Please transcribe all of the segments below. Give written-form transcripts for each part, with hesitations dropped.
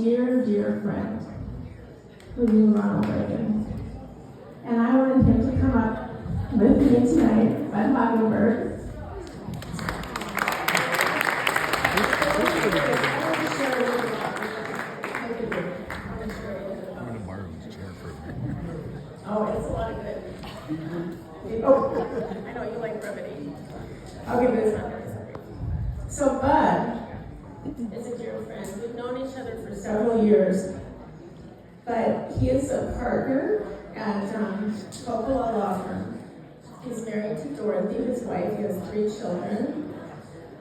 dear, dear friend who knew Ronald Reagan. And I wanted him to come up with me tonight, Bud Hagenberg. I'm going to borrow his chair for a minute. Oh, it's a lot of good. Oh, I know you like brevity. I'll give this one. So Bud is a dear friend. We've known each other for several years, but he is a partner at Coppola Law Firm. He's married to Dorothy, his wife. He has 3 children.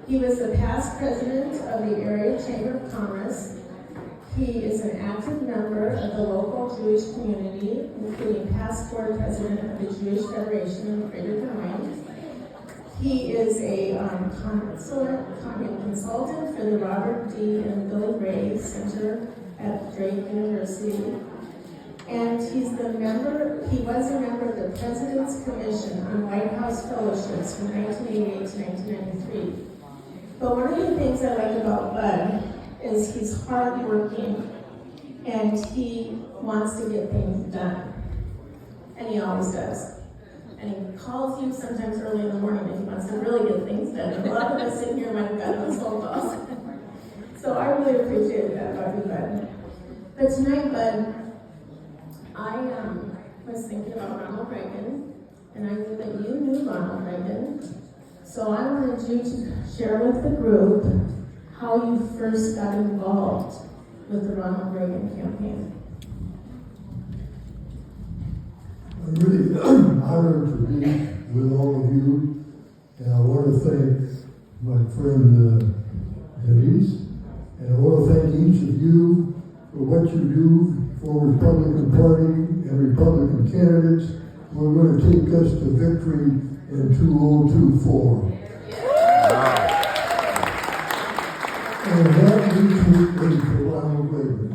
He was the past president of the Area Chamber of Commerce. He is an active member of the local Jewish community, including past board president of the Jewish Federation of Greater Des Moines. He is a consultant for the Robert D. and Billy Ray Center at Drake University. And he was a member of the President's Commission on White House Fellowships from 1988 to 1993. But one of the things I like about Bud is he's hardworking and he wants to get things done. And he always does. And he calls you sometimes early in the morning if he wants to really get things done. And a lot of us sitting here might have gotten those phone calls. So I really appreciate that about you, Bud. But tonight, Bud, I was thinking about Ronald Reagan, and I knew that you knew Ronald Reagan. So I wanted you to share with the group how you first got involved with the Ronald Reagan campaign. I'm really honored to be with all of you, and I want to thank my friend Denise, and I want to thank each of you for what you do for Republican Party and Republican candidates who are going to take us to victory in 2024. And that leads me to Ronald Reagan.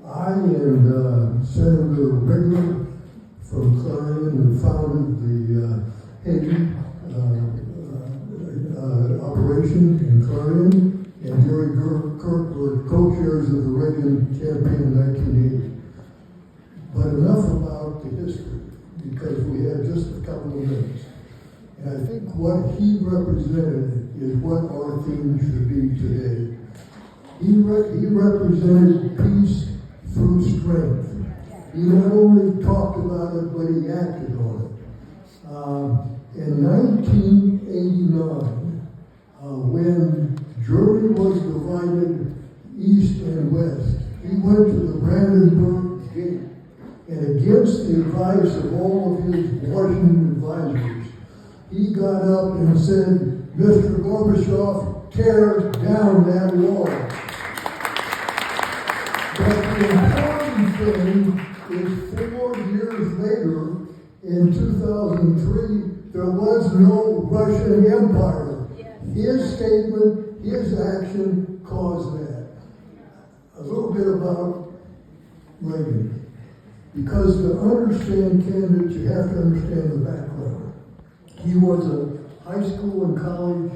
I and Senator Wigler from Clarion, who founded the Haiti operation in Clarion, and Gary Kirk were co-chairs of the Reagan campaign in 1980. But enough about the history, because we have just a couple of minutes. And I think what he represented is what our theme should be today. He represented peace through strength. He not only talked about it, but he acted on it. In 1989, when Germany was divided east and west, he went to the Brandenburg Gate, and against the advice of all of his Washington advisors, he got up and said, "Mr. Gorbachev, tear down that wall." But the important thing is 4 years later, in 2003, there was no Russian Empire. His statement, his action caused that. A little bit about Reagan. Because to understand candidates, you have to understand the background. He was a high school and college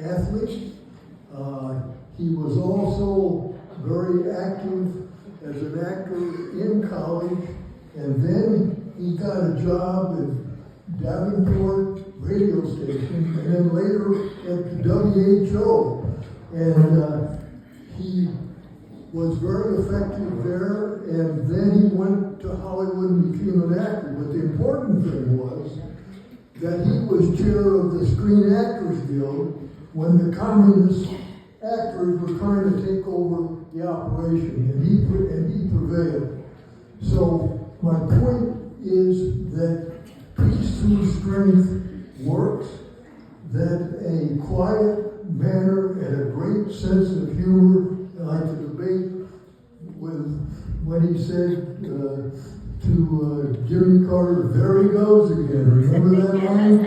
athlete. He was also very active as an actor in college, and then he got a job at Davenport radio station, and then later at the WHO. And he was very effective there, and then he went to Hollywood and became an actor. But the important thing was that he was chair of the Screen Actors Guild when the communist actors were trying to take over the operation, and he prevailed. So my point is that peace through strength works, that a quiet manner and a great sense of humor, like the debate with when he said to Jimmy Carter, "There he goes again." Remember that line?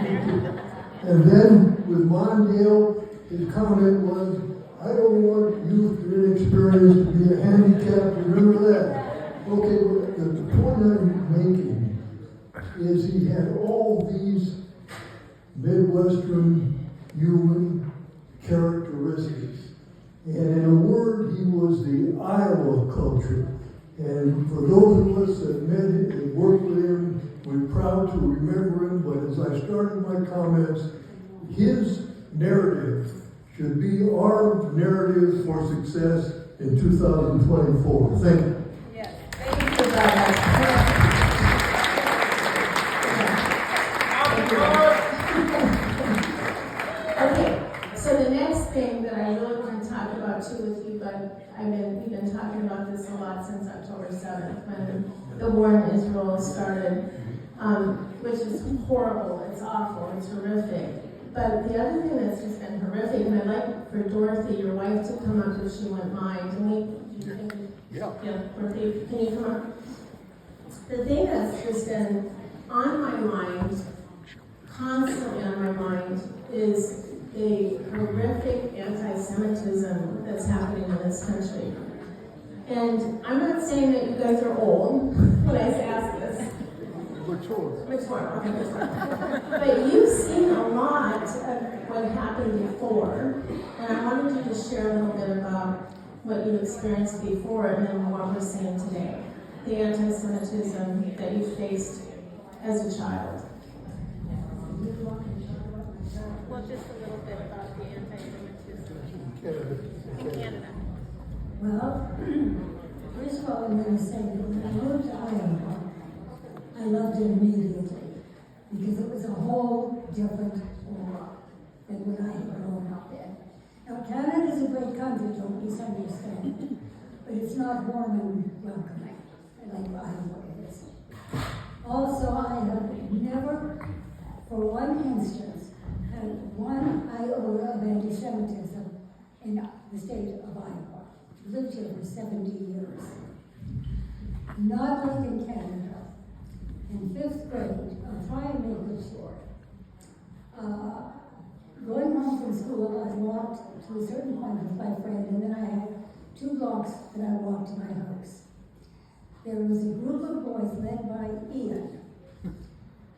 And then with Mondale, his comment was, "I don't want youth and inexperienced to be a handicap." Remember that? Okay, well, the point I'm making is he had all these Midwestern human characteristics. And in a word, he was the Iowa culture. And for those of us that met him and worked with him, we're proud to remember him. But as I started my comments, his narrative should be our narrative for success in 2024. Thank you. Yes. Thank you for that. Okay, so the next thing that I really want to talk about too with you, but we've been talking about this a lot since October 7th when the war in Israel started, which is horrible, it's awful, it's horrific. But the other thing that's just been horrific, and I'd like for Dorothy, your wife, to come up if she wouldn't mind. Yeah. Dorothy, can you come up? The thing that's just been on my mind, constantly on my mind, is the horrific anti-Semitism that's happening in this country. And I'm not saying that you guys are old when I ask this. Mature. Mature. But you've seen a lot of what happened before, and I wanted you to share a little bit about what you experienced before and then what we're seeing today. The anti-Semitism that you faced as a child. Well, just a little bit about the anti-Semitism in Canada. Well, first of all, I'm going to say that when I moved to Iowa, I loved it immediately because it was a whole different world than what I had grown up in. Now, Canada is a great country, don't misunderstand, but it's not warm and welcoming like Iowa is. Also, I have never, for one instance, had one iota of anti-Semitism in the state of Iowa. I lived here for 70 years. Not like in Canada. In 5th grade, I'll try and make it short. Going home from school, I walked to a certain point with my friend, and then I had 2 blocks that I walked to my house. There was a group of boys led by Ian,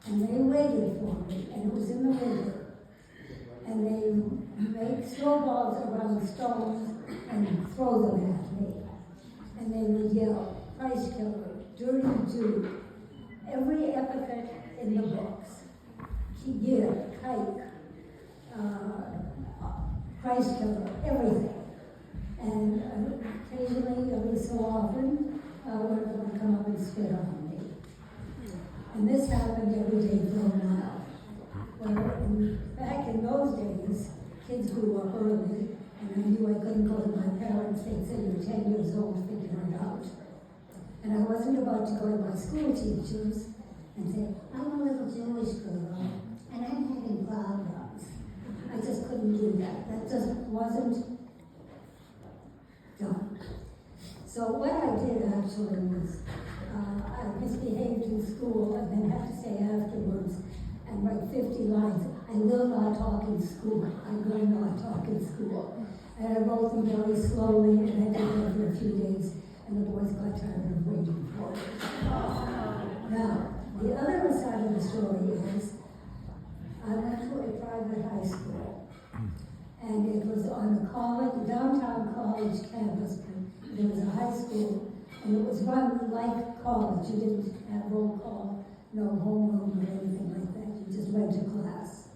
and they waited for me, and it was in the winter. And they make snowballs around stones and throw them at me. And they would yell, Christ killer, dirty Jew, every epithet in the books. Yid, kike, Christ killer, everything. And occasionally, every so often, one of them would come up and spit on me. And this happened every day for a while. Well, back in those days, kids grew up early, and I knew I couldn't go to my parents. They'd say, you're 10 years old, figure it out. And I wasn't about to go to my school teachers and say, I'm a little Jewish girl, and I'm having problems. I just couldn't do that. That just wasn't done. So what I did actually was, I misbehaved in school and then had to say afterwards and write 50 lines. I will not talk in school. I will not talk in school. And I wrote them very slowly, and I did that for a few days, and the boys got tired of waiting for it. Now, the other side of the story is, I went to a private high school, and it was on a college, downtown college campus. There was a high school, and it was run like college. You didn't have roll call, no homeroom or anything like that. You just went to class.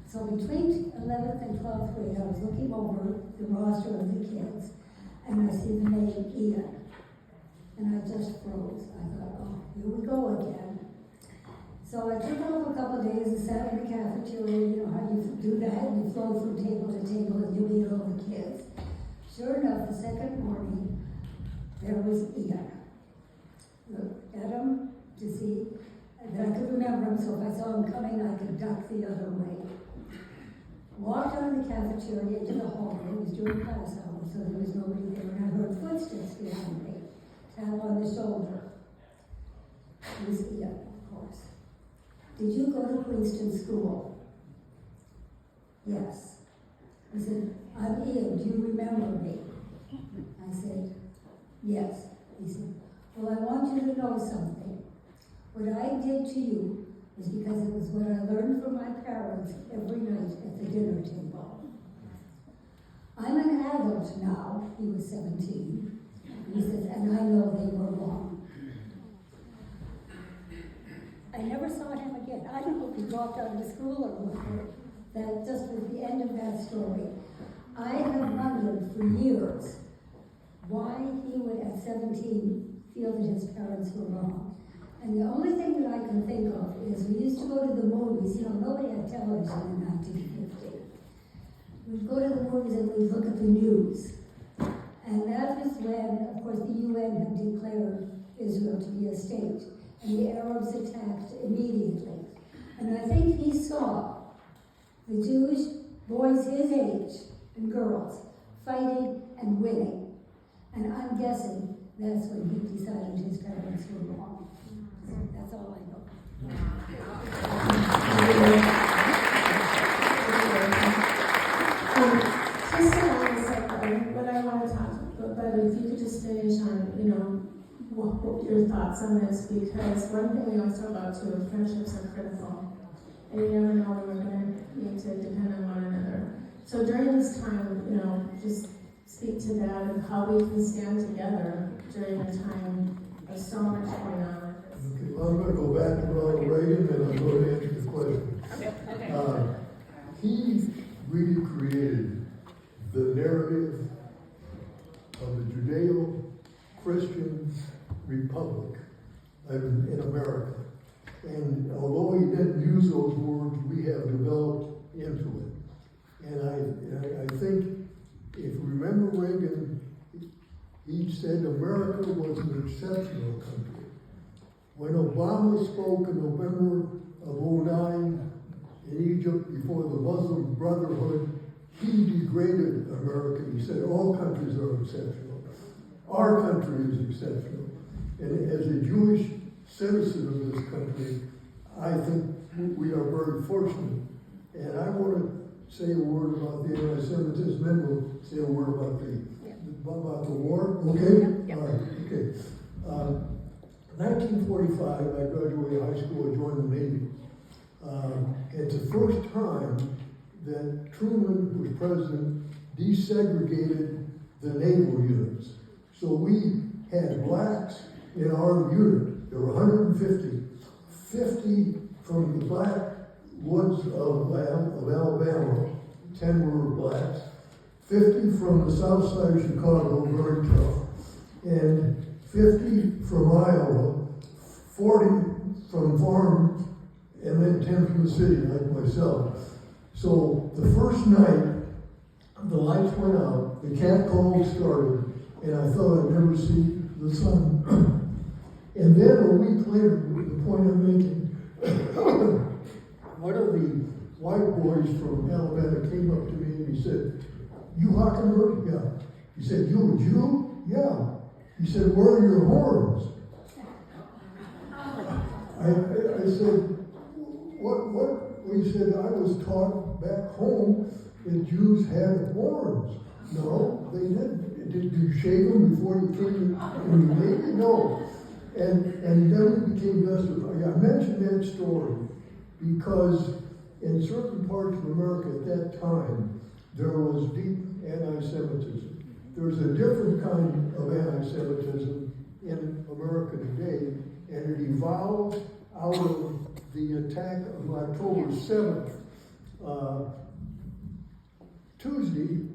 So between 11th and 12th grade, I was looking over the roster of the kids, and I see the name Ian. And I just froze. I thought, oh, here we go again. So I took off a couple of days and sat in the cafeteria. You know how you do that, you flow from table to table and you meet all the kids. Sure enough, the second morning, there was Ian. Looked at him to see that I could remember him, so if I saw him coming, I could duck the other way. Walked out of the cafeteria into the hallway. It was during class hours, so there was nobody there, and I heard footsteps behind me. Tap on the shoulder. It was Ian, of course. Did you go to Queenston School? Yes. I said, I'm Ian, do you remember me? I said, yes. He said, well, I want you to know something. What I did to you was because it was what I learned from my parents every night at the dinner table. I'm an adult adult now, he was 17. He says, and I know they were wrong. I never saw him again. I don't know if he dropped out of school or what. That just was the end of that story. I have wondered for years why he would at 17 feel that his parents were wrong. And the only thing that I can think of is we used to go to the movies. You know, nobody had television in 1950. We'd go to the movies and we'd look at the news. And that was when, of course, the UN had declared Israel to be a state. And the Arabs attacked immediately. And I think he saw the Jewish boys his age and girls fighting and winning. And I'm guessing that's when he decided his parents were wrong. So that's all I know. Just along the second, what I want to talk about, but if you could just finish on, what your thoughts on this, because one thing we always talk about too is friendships are critical. And you never know when we're going to need to depend on one another. So during this time, just speak to that and how we can stand together during a time of so much going on. Okay, well, I'm going to go back to Ronald Reagan and I'm going to answer the question. He really created the narrative of the Judeo-Christian Republic in America. And although he didn't use those words, we have developed into it. And I think, if you remember Reagan, he said America was an exceptional country. When Obama spoke in November of 2009 in Egypt before the Muslim Brotherhood, he degraded America. He said all countries are exceptional. Our country is exceptional. And as a Jewish citizen of this country, I think we are very fortunate. And I want to say a word about the anti-Semitism, then we'll say a word about the war. Okay? Yep. All right, okay. 1945, I graduated high school and joined the Navy. It's the first time that Truman, who was president, desegregated the naval units. So we had blacks in our unit. There were 150. 50 from the black woods of Alabama, 10 were blacks. 50 from the south side of Chicago, very tough. And 50 from Iowa, 40 from farm, and then 10 from the city, like myself. So the first night, the lights went out, the cat call started, and I thought I'd never see the sun. And then a week later, the point I'm making, one of the white boys from Alabama came up to me and he said, "You Hockenberg?" "Yeah." He said, "You a Jew?" "Yeah." He said, "Where are your horns?" I said, what? He said, "I was taught back home that Jews had horns." "No, they didn't." "Did you shave them before you came in the Navy?" "No." And then we became justified. I mentioned that story because in certain parts of America at that time, there was deep anti-Semitism. There's a different kind of anti-Semitism in America today, and it evolved out of the attack of October 7th. Tuesday,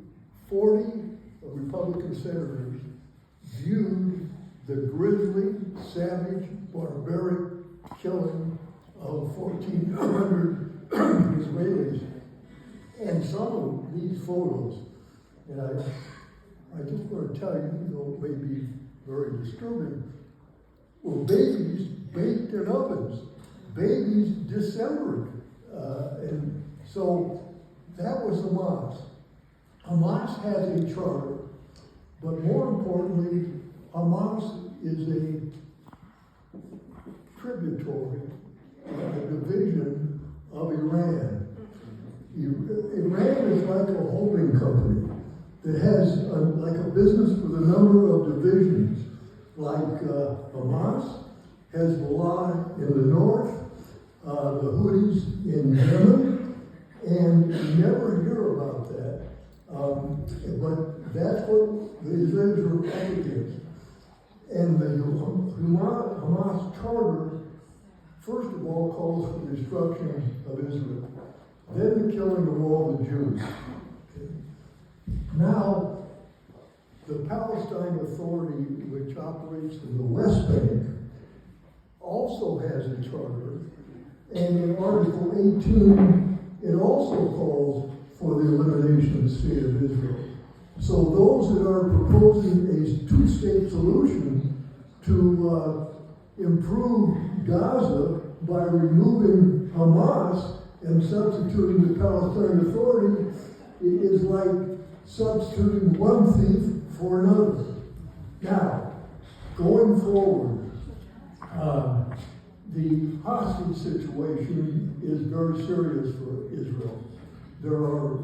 40 Republican senators viewed the grisly, savage, barbaric killing of 1,400 Israelis. And some of these photos, and I just want to tell you, though it may be very disturbing, were babies baked in ovens, babies dismembered. And so that was Hamas. Hamas has a charter, but more importantly, Hamas is a tributary, a division of Iran. Iran is like a holding company that has like a business with a number of divisions, like Hamas, Hezbollah in the north, the Houthis in Yemen, and you never hear about that. But that's what the Israelis are up against. And the Hamas charter, first of all, calls for the destruction of Israel, then the killing of all the Jews. Now, the Palestine Authority, which operates in the West Bank, also has a charter, and in Article 18, it also calls for the elimination of the state of Israel. So those that are proposing a two-state solution to improve Gaza by removing Hamas and substituting the Palestine Authority is like substituting one thief for another. Now, going forward, the hostage situation is very serious for Israel. There were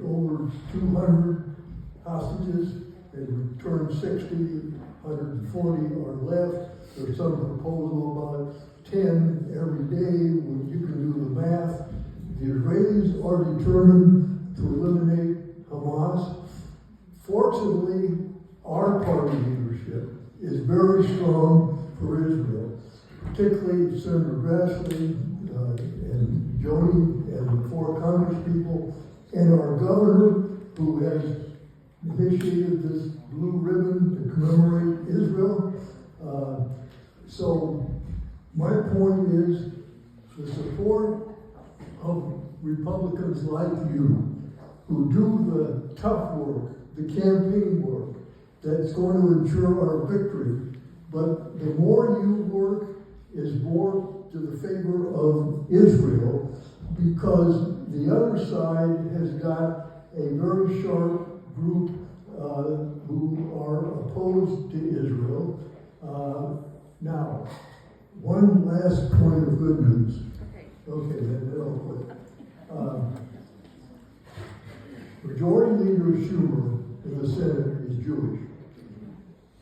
over 200 hostages. They returned 60, 140 are left. There's some proposal about 10 every day. When you can do the math, the Israelis are determined to eliminate Hamas. Fortunately, our party leadership is very strong for Israel, particularly Senator Grassley and Joni and the 4 Congress people, and our governor, who has initiated this blue ribbon to commemorate Israel. So my point is the support of Republicans like you, who do the tough work, the campaign work, that's going to ensure our victory. But the more you work is more to the favor of Israel, because the other side has got a very sharp group who are opposed to Israel. Now, one last point of good news. Okay, then I'll quit. Majority Leader Schumer in the Senate is Jewish.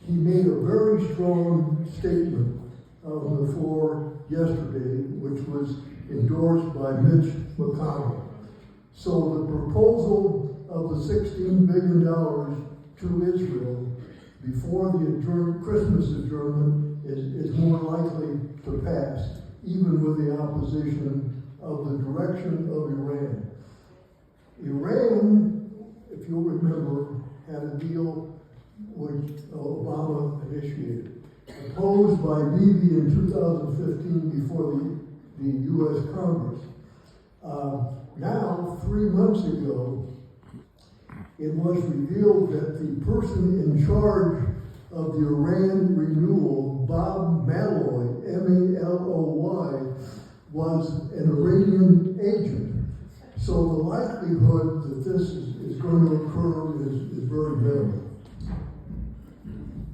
He made a very strong statement on the floor yesterday, which was endorsed by Mitch McConnell. So the proposal of the $16 billion to Israel before the Christmas adjournment is more likely to pass, even with the opposition of the direction of Iran. Iran, if you'll remember, had a deal which Obama initiated, opposed by Bibi in 2015 before the U.S. Congress. Now, 3 months ago, it was revealed that the person in charge of the Iran renewal, Bob Malloy, M-A-L-O-Y, was an Iranian agent. So the likelihood that this is going to occur is very minimal.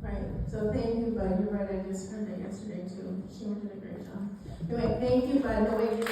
Right, so thank you, Bud. You're right, I just heard that yesterday too. Schumer did a great job. Anyway, thank you, Bud. No, wait, you